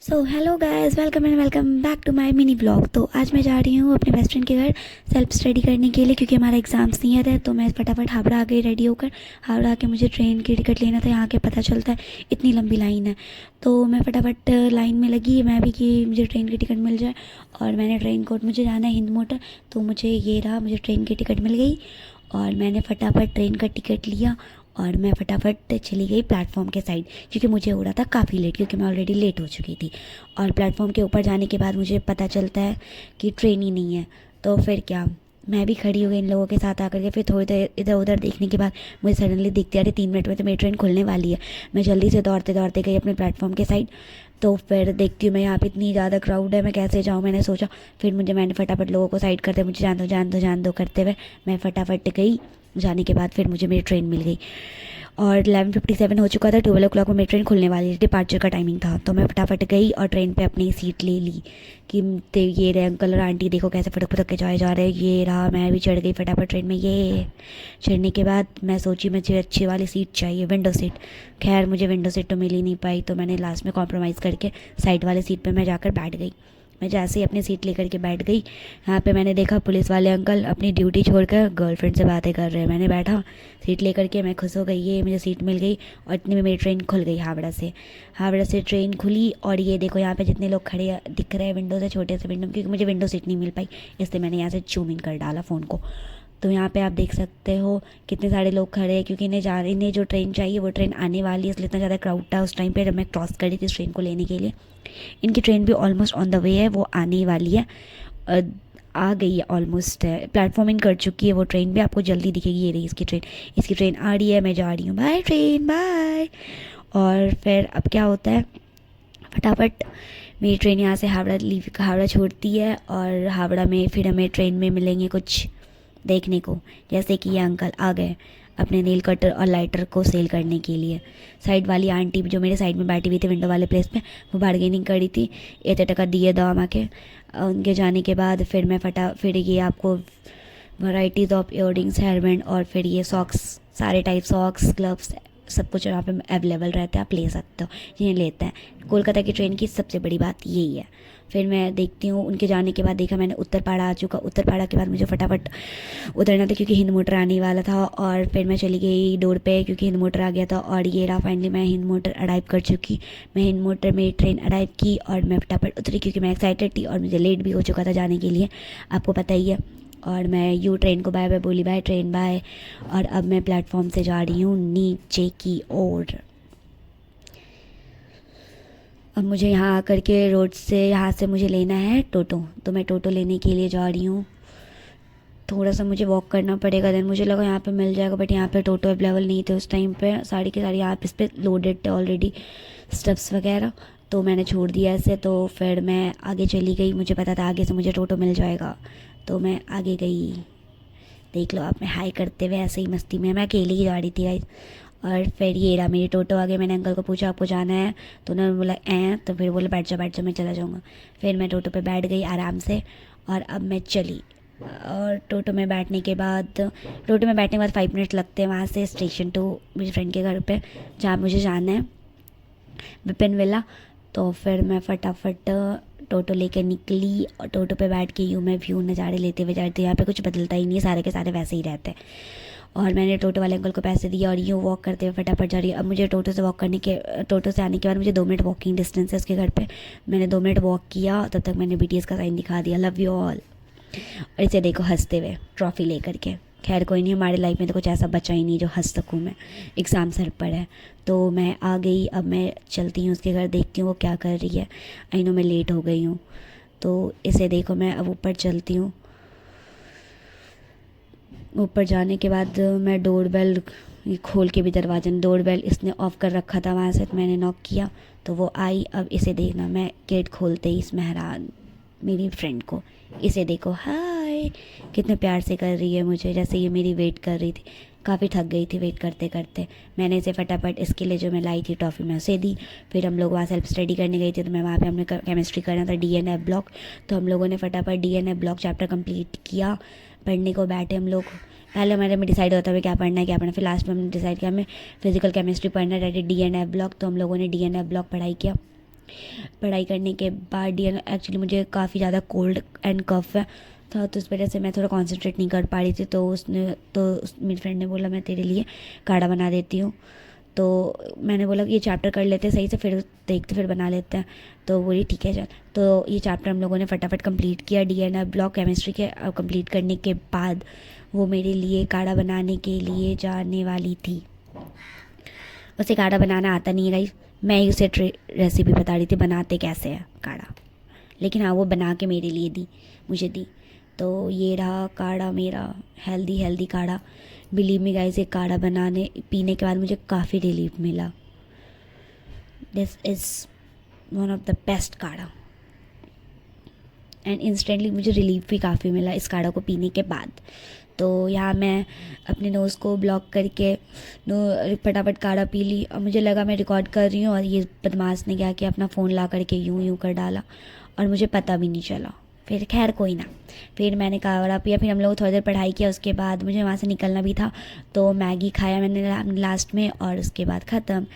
So hello guys, welcome and welcome back to my mini blog. तो आज मैं जा रही हूँ अपने बेस्ट फ्रेंड के घर सेल्फ स्टडी करने के लिए, क्योंकि हमारा एग्ज़ाम्स नियर है। तो मैं फटाफट हावड़ा आ गई रेडी होकर। हावड़ा आके मुझे ट्रेन की टिकट लेना था। यहाँ के पता चलता है इतनी लंबी लाइन है, तो मैं फटाफट लाइन में लगी मैं भी कि मुझे ट्रेन की टिकट मिल जाए। और मैंने ट्रेन कोड, मुझे जाना है हिंद मोटर, तो मुझे ये रहा, मुझे ट्रेन की टिकट मिल गई। और मैंने फटाफट ट्रेन का टिकट लिया और मैं फटाफट चली गई प्लेटफॉर्म के साइड, क्योंकि मुझे हो रहा था काफ़ी लेट, क्योंकि मैं ऑलरेडी लेट हो चुकी थी। और प्लेटफॉर्म के ऊपर जाने के बाद मुझे पता चलता है कि ट्रेन ही नहीं है। तो फिर क्या, मैं भी खड़ी हो गई इन लोगों के साथ आकर के। फिर थोड़ी देर इधर उधर देखने के बाद मुझे सडनली दिखती है, अरे 3 मिनट में तो मेरी ट्रेन खुलने वाली है। मैं जल्दी से दौड़ते दौड़ते गई अपने प्लेटफॉर्म के साइड। तो फिर देखती हूँ मैं, यहाँ पे इतनी ज़्यादा क्राउड है, मैं कैसे जाऊँ, मैंने सोचा। फिर मैंने फटाफट लोगों को साइड करते, मुझे जान दो जान दो जान दो करते हुए मैं फटाफट गई। जाने के बाद फिर मुझे मेरी ट्रेन मिल गई और 11:57 हो चुका था। 12 o'clock में मेरी ट्रेन खुलने वाली थी, डिपार्चर का टाइमिंग था। तो मैं फटाफट गई और ट्रेन पे अपनी सीट ले ली कि ये रहे अंकल और आंटी, देखो कैसे फटक फटक के जाए जा रहे हैं। ये रहा, मैं भी चढ़ गई फटाफट ट्रेन में। ये चढ़ने के बाद मैं सोची मुझे अच्छी वाली सीट चाहिए, विंडो सीट। खैर मुझे विंडो सीट तो मिल ही नहीं पाई, तो मैंने लास्ट में कॉम्प्रोमाइज़ करके साइड वाली सीट पर मैं जाकर बैठ गई। मैं जैसे ही अपनी सीट लेकर के बैठ गई, यहाँ पे मैंने देखा पुलिस वाले अंकल अपनी ड्यूटी छोड़कर गर्लफ्रेंड से बातें कर रहे हैं। मैंने बैठा सीट लेकर के, मैं खुश हो गई, ये मुझे सीट मिल गई। और इतनी में मेरी ट्रेन खुल गई हावड़ा से ट्रेन खुली। और ये देखो यहाँ पे जितने लोग खड़े दिख रहे हैं विंडो से, छोटे से विंडो, क्योंकि मुझे विंडो सीट नहीं मिल पाई, इसलिए मैंने यहाँ से जूम इन कर डाला फ़ोन को। तो यहाँ पे आप देख सकते हो कितने सारे लोग खड़े हैं, क्योंकि इन्हें जो ट्रेन चाहिए वो ट्रेन आने वाली है, इसलिए इतना ज़्यादा क्राउड था उस टाइम पे जब मैं क्रॉस करी थी इस ट्रेन को लेने के लिए। इनकी ट्रेन भी ऑलमोस्ट ऑन द वे है, वो आने वाली है, आ गई है ऑलमोस्ट, है प्लेटफॉर्म इन कर चुकी है वो ट्रेन भी, आपको जल्दी दिखेगी। ये रही इसकी ट्रेन आ रही है, मैं जा रही हूँ, बाय ट्रेन बाय। और फिर अब क्या होता है, फटाफट मेरी ट्रेन यहाँ से हावड़ा छोड़ती है। और हावड़ा में फिर हमें ट्रेन में मिलेंगे कुछ देखने को, जैसे कि ये अंकल आ गए अपने नेल कटर और लाइटर को सेल करने के लिए। साइड वाली आंटी जो मेरे साइड में बैठी हुई थी विंडो वाले प्लेस पे, वो बार्गेनिंग करी थी, 8 टका दिए दाम आके। उनके जाने के बाद फिर ये आपको वैराइटीज़ ऑफ इयररिंग्स, हेयरबैंड और फिर ये सॉक्स, सारे टाइप सॉक्स, ग्लव्स, सब कुछ यहाँ पे अवेलेबल रहता है, आप ले सकते हो जिन्हें लेते हैं। कोलकाता की ट्रेन की सबसे बड़ी बात यही है। फिर मैं देखती हूँ, उनके जाने के बाद देखा मैंने उत्तरपाड़ा आ चुका। उत्तरपाड़ा के बाद मुझे फटाफट उतरना था, क्योंकि हिंद मोटर आने वाला था। और फिर मैं चली गई डोर पे, क्योंकि हिंद मोटर आ गया था। और ये रहा, फाइनली मैं हिंद मोटर अराइव कर चुकी। मैं हिंद मोटर में ट्रेन अराइव की और मैं फटाफट उतरी, क्योंकि मैं एक्साइटेड थी और मुझे लेट भी हो चुका था जाने के लिए, आपको पता ही है। और मैं ट्रेन को बाय बाय बोली, बाय ट्रेन बाय। और अब मैं प्लेटफॉर्म से जा रही हूँ नीचे की ओर। अब मुझे यहाँ आकर के रोड से, यहाँ से मुझे लेना है टोटो, तो मैं टोटो लेने के लिए जा रही हूँ। थोड़ा सा मुझे वॉक करना पड़ेगा, देन मुझे लगा यहाँ पे मिल जाएगा, बट यहाँ पे टोटो अवेलेबल नहीं थे उस टाइम पे। सारी के सारी यहाँ पे इस पर लोडेड थे ऑलरेडी स्टेप्स वगैरह, तो मैंने छोड़ दिया ऐसे। तो फिर मैं आगे चली गई, मुझे पता था आगे से मुझे टोटो मिल जाएगा, तो मैं आगे गई। देख लो आप, मैं हाई करते हुए ऐसे ही मस्ती में, मैं अकेली ही जा रही थी गाइस। और फिर ये रहा मेरी टोटो आ गई। मैंने अंकल को पूछा आपको जाना है, तो उन्होंने बोला तो फिर बोले बैठ जाओ मैं चला जाऊँगा। फिर मैं टोटो पे बैठ गई आराम से और अब मैं चली। और टोटो में बैठने के बाद 5 मिनट लगते हैं वहाँ से स्टेशन टू मेरी फ्रेंड के घर पे, जहाँ मुझे जाना है, विपिन विला। तो फिर मैं फटाफट टोटो लेकर निकली और टोटो पे बैठ के यूँ मैं व्यू नज़ारे लेते हुए जाती हूँ। यहाँ पे कुछ बदलता ही नहीं है, सारे के सारे वैसे ही रहते हैं। और मैंने टोटो वाले अंकल को पैसे दिए और यूँ वॉक करते हुए फटाफट जा रही है। अब मुझे टोटो से आने के बाद मुझे 2 मिनट वॉकिंग डिस्टेंस है उसके घर पे। मैंने 2 मिनट वॉक किया, तब तक मैंने BTS का साइन दिखा दिया, लव यू ऑल। और इसे देखो हंसते हुए ट्रॉफ़ी लेकर के। खैर कोई नहीं, हमारे लाइफ में तो कुछ ऐसा बचा ही नहीं जो हंस सकूँ मैं। एग्ज़ाम सर पर है, तो मैं आ गई। अब मैं चलती हूँ उसके घर, देखती हूँ वो क्या कर रही है। आई नो मैं लेट हो गई हूँ, तो इसे देखो मैं अब ऊपर चलती हूँ। ऊपर जाने के बाद मैं डोर बेल खोल के भी दरवाजा, डोर बेल इसने ऑफ़ कर रखा था वहाँ से, तो मैंने नॉक किया तो वो आई। अब इसे देखना, मैं गेट खोलते ही इस मेहरान मेरी फ्रेंड को, इसे देखो हाय, कितने प्यार से कर रही है मुझे, जैसे ये मेरी वेट कर रही थी। काफ़ी थक गई थी वेट करते करते। मैंने इसे फटाफट इसके लिए जो मैं लाई थी टॉफ़ी मैं उसे दी। फिर हम लोग वहाँ सेल्फ स्टडी करने गए थे, तो मैं वहाँ पे हमने केमिस्ट्री करना था DNF ब्लॉक, तो हम लोगों ने फटाफट DNF ब्लॉक चैप्टर कंप्लीट किया। पढ़ने को बैठे हम लोग। पहले हमारे में डिसाइड होता है क्या पढ़ना है क्या पढ़ना, फिर लास्ट में हमने डिसाइड किया हमें फिजिकल केमिस्ट्री पढ़ना है, DNF ब्लॉक, तो हम लोगों ने DNF ब्लॉक पढ़ाई किया। पढ़ाई करने के बाद एक्चुअली मुझे काफ़ी ज़्यादा कोल्ड एंड कफ है था, तो उस वजह से मैं थोड़ा कंसंट्रेट नहीं कर पा रही थी। तो मेरी फ्रेंड ने बोला मैं तेरे लिए काढ़ा बना देती हूँ। तो मैंने बोला कि ये चैप्टर कर लेते हैं सही से, फिर देखते फिर बना लेते हैं। तो बोली ठीक है चल। तो ये चैप्टर हम लोगों ने फटाफट कंप्लीट किया। डीएनए ब्लॉक केमिस्ट्री के कंप्लीट करने के बाद वो मेरे लिए काढ़ा बनाने के लिए जाने वाली थी। उसे काढ़ा बनाना आता नहीं है गाइस, मैं ही उसे रेसिपी बता रही थी बनाते कैसे है काढ़ा, लेकिन हाँ वो बना के मेरे लिए मुझे दी। तो ये रहा काढ़ा मेरा, हेल्दी काढ़ा। बिलीव मी गाइस, ये काढ़ा पीने के बाद मुझे काफ़ी रिलीफ मिला। This is one of the best काढ़ा एंड इंस्टेंटली मुझे रिलीफ भी काफ़ी मिला इस काढ़ा को पीने के बाद। तो यहाँ मैं अपने नोज़ को ब्लॉक करके फटाफट काढ़ा पी ली, और मुझे लगा मैं रिकॉर्ड कर रही हूँ और ये बदमाश ने क्या किया, अपना फ़ोन ला करके यूं कर डाला और मुझे पता भी नहीं चला। फिर खैर कोई ना, फिर मैंने काढ़ा पिया। फिर हम लोग थोड़ी देर पढ़ाई किया, उसके बाद मुझे वहाँ से निकलना भी था, तो मैगी खाया मैंने लास्ट में और उसके बाद ख़त्म।